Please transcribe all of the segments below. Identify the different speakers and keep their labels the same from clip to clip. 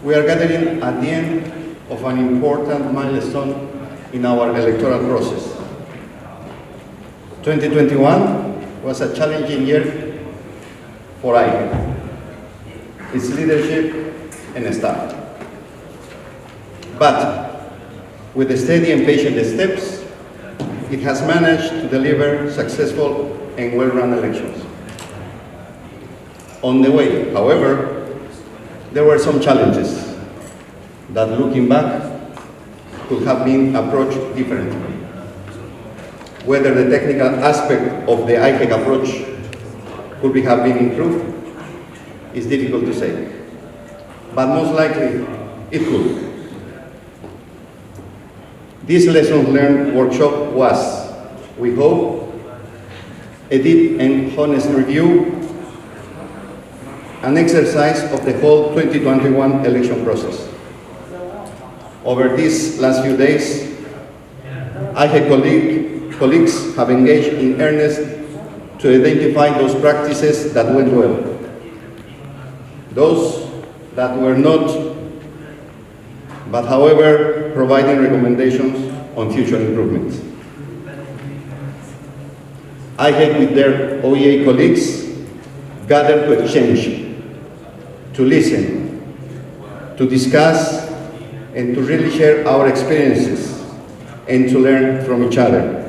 Speaker 1: We are gathering at the end of an important milestone in our electoral process. 2021 was a challenging year for IHEC, its leadership and staff. But with the steady and patient steps, it has managed to deliver successful and well-run elections. On the way, however, there were some challenges that, looking back, could have been approached differently. Whether the technical aspect of the IHEC approach could have been improved is difficult to say, but most likely it could. This Lessons Learned workshop was, we hope, a deep and honest review, an exercise of the whole 2021 election process. Over these last few days, IHEC colleagues have engaged in earnest to identify those practices that went well, those that were not, but however, providing recommendations on future improvements. IHEC with their OEA colleagues gathered to exchange, to listen, to discuss, and to really share our experiences and to learn from each other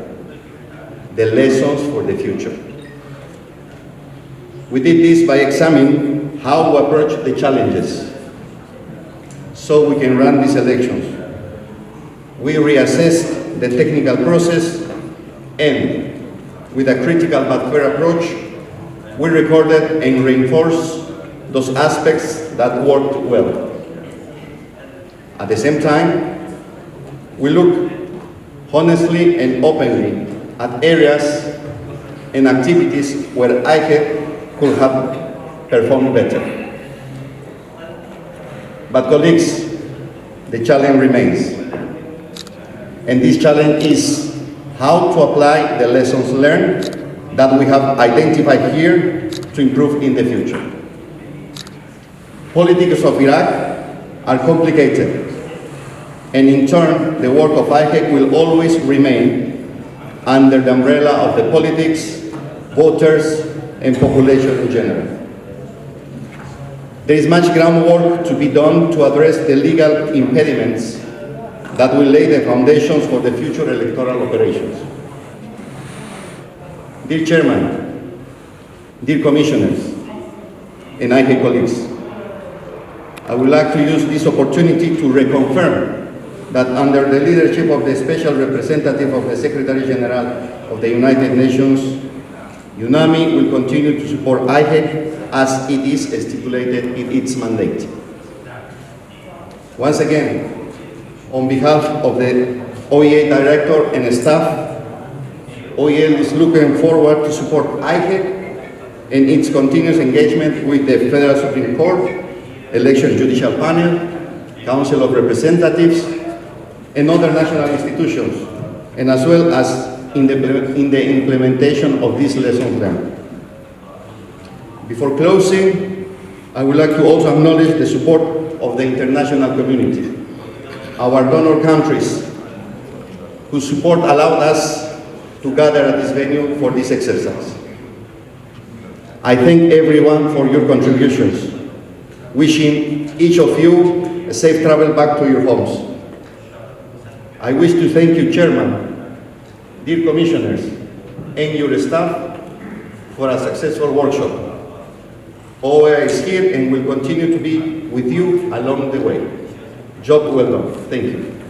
Speaker 1: the lessons for the future. We did this by examining how to approach the challenges so we can run these elections. We reassessed the technical process and, with a critical but fair approach, we recorded and reinforced those aspects that worked well. At the same time, we look honestly and openly at areas and activities where IHEC could have performed better. But colleagues, the challenge remains. And this challenge is how to apply the lessons learned that we have identified here to improve in the future. Politics of Iraq are complicated, and in turn, the work of IHEC will always remain under the umbrella of the politics, voters, and population in general. There is much groundwork to be done to address the legal impediments that will lay the foundations for the future electoral operations. Dear Chairman, dear Commissioners, and IHEC colleagues, I would like to use this opportunity to reconfirm that under the leadership of the Special Representative of the Secretary General of the United Nations, UNAMI will continue to support IHEC as it is stipulated in its mandate. Once again, on behalf of the OEA Director and staff, OEA is looking forward to support IHEC in its continuous engagement with the Federal Supreme Court, Election Judicial Panel, Council of Representatives, and other national institutions, and as well as in the implementation of these lessons learned. Before closing, I would like to also acknowledge the support of the international community, our donor countries, whose support allowed us to gather at this venue for this exercise. I thank everyone for your contributions, wishing each of you a safe travel back to your homes. I wish to thank you, Chairman, dear Commissioners, and your staff for a successful workshop. OEA is here and will continue to be with you along the way. Job well done. Thank you.